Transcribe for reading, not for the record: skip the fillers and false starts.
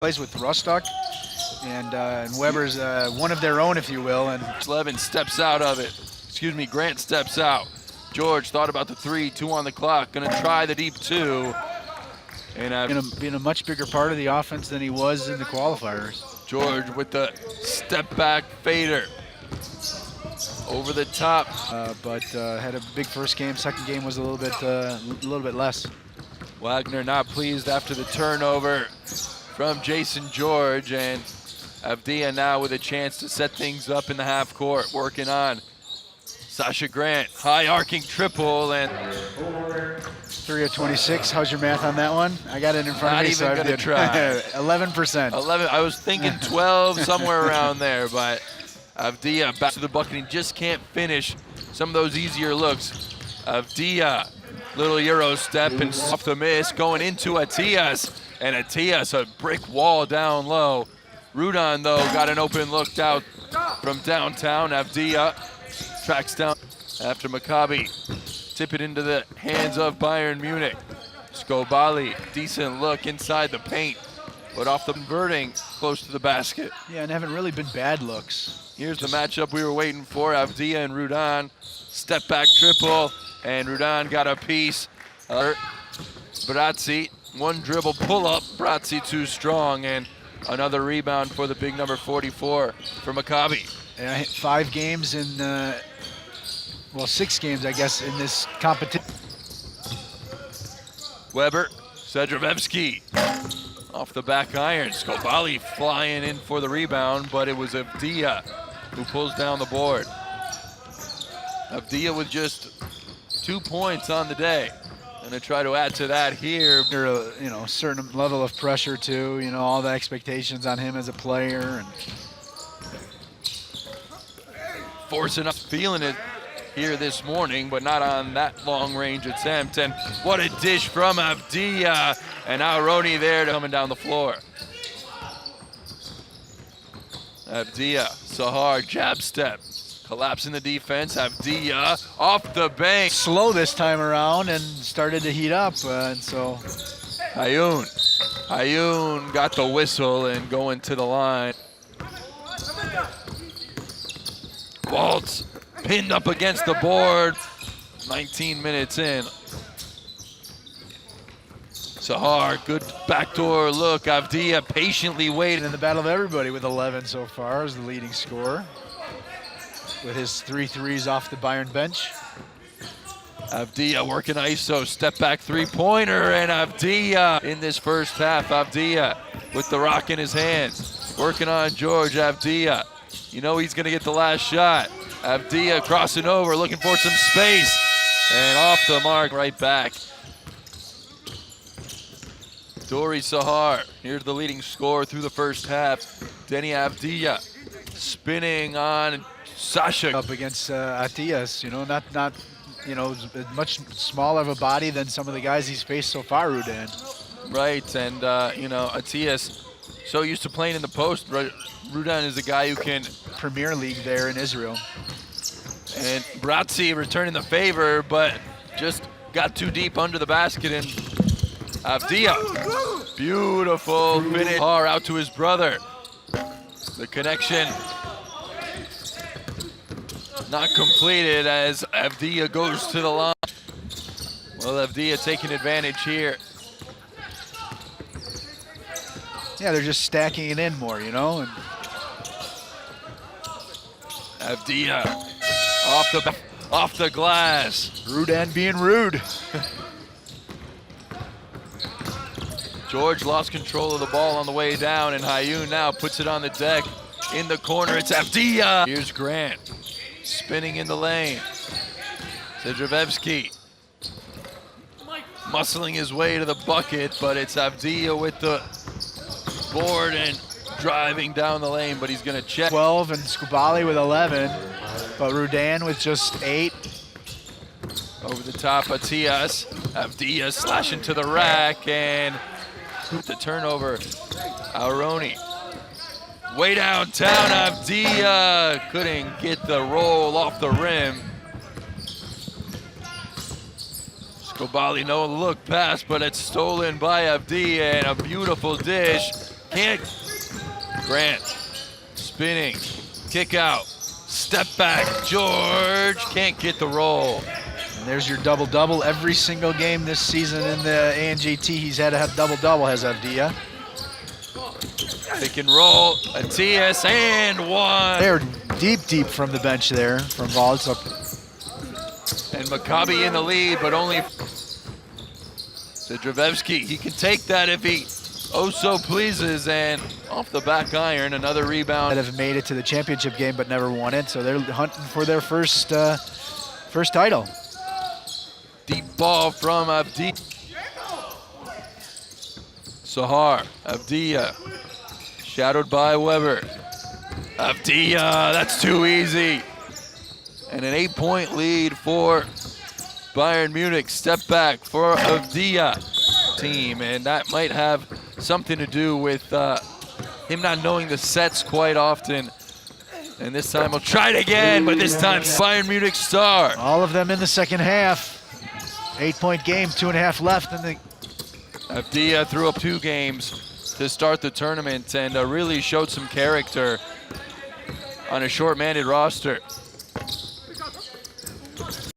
plays with Rostock, and Weber's one of their own, if you will. And Levin steps out of it. Excuse me, Grant steps out. George thought about the 3, 2 on the clock, gonna try the deep 2. And being a much bigger part of the offense than he was in the qualifiers. George with the step back fader. Over the top. But had a big first game. Second game was a little bit less. Wagner not pleased after the turnover from Jason George, and Avdija now with a chance to set things up in the half court, working on Sasha Grant, high arcing triple, and 3 of 26. How's your math on that one? I got it in front of me, so I did. Try. 11%. 11. I was thinking 12, somewhere around there, but Avdija back to the bucket. He just can't finish some of those easier looks. Avdija, little Euro step and off the miss, going into Atias. And Atias, a brick wall down low. Rudon, though, got an open look out from downtown. Avdija tracks down after Maccabi. Tip it into the hands of Bayern Munich. Skobali, decent look inside the paint, but off the converting close to the basket. Yeah, and haven't really been bad looks. Here's the matchup we were waiting for. Avdija and Rudon. Step back triple, and Rudon got a piece. Brazzi, one dribble pull up. Brazzi too strong, and another rebound for the big number 44 for Maccabi. Yeah, 5 games in, well, 6 games, I guess, in this competition. Weber, Sedrevevsky off the back iron. Skobali flying in for the rebound, but it was Avdija who pulls down the board. Avdija with just 2 points on the day. Gonna try to add to that here. You know, a certain level of pressure too. You know, all the expectations on him as a player, and forcing up, feeling it here this morning, but not on that long-range attempt. And what a dish from Avdija, and now Roni there coming down the floor. Avdija, Sahar, jab step. Collapsing the defense, Avdija off the bank. Slow this time around and started to heat up, and so. Hayun got the whistle and going to the line. Waltz pinned up against the board, 19 minutes in. Sahar, good backdoor look. Avdija patiently waiting. In the battle of everybody with 11 so far as the leading scorer, with his 3 threes off the Bayern bench. Avdija working ISO, step back 3-pointer, and Avdija in this first half. Avdija with the rock in his hands, working on George. Avdija, you know he's gonna get the last shot. Avdija crossing over, looking for some space, and off the mark, right back. Dori Sahar, here's the leading scorer through the first half. Deni Avdija spinning on Sasha. Up against Atias, you know, not you know, much smaller of a body than some of the guys he's faced so far, Rudon. Right, and you know, Atias so used to playing in the post. Rudon is a guy who can. Premier League there in Israel. And Brazzi returning the favor, but just got too deep under the basket, and Avdija, beautiful finish. Far out to his brother. The connection not completed as Avdija goes to the line. Well, Avdija taking advantage here. Yeah, they're just stacking it in more, you know. And Avdija off the glass. Rudon being rude. George lost control of the ball on the way down, and Hayun now puts it on the deck. In the corner, it's Avdija. Here's Grant, spinning in the lane. Sedrevevsky muscling his way to the bucket, but it's Avdija with the board and driving down the lane, but he's gonna check. 12 and Skubali with 11, but Rudon with just 8. Over the top, Atias. Avdija slashing to the rack, and the turnover, Aroni. Way downtown, Avdija couldn't get the roll off the rim. Skobali, no look pass, but it's stolen by Avdija, and a beautiful dish Can't. Grant, spinning, kick out, step back. George can't get the roll. And there's your double-double. Every single game this season in the ANGT, he's had a double-double, has Avdija. Pick and roll, Atias, and one. They're deep from the bench there from Valls. And Maccabi in the lead, but only Zdravevski. He can take that if he so pleases, and off the back iron, another rebound. That have made it to the championship game but never won it, so they're hunting for their first title. Deep ball from Avdija. Sahar, Avdija, shadowed by Weber. Avdija, that's too easy. And an 8-point lead for Bayern Munich. Step back for Avdija team, and that might have something to do with him not knowing the sets quite often. And this time he'll try it again, but this time Bayern Munich star. All of them in the second half. 8-point game, 2.5 left in the... Avdija threw up 2 games to start the tournament and really showed some character on a short-manded roster.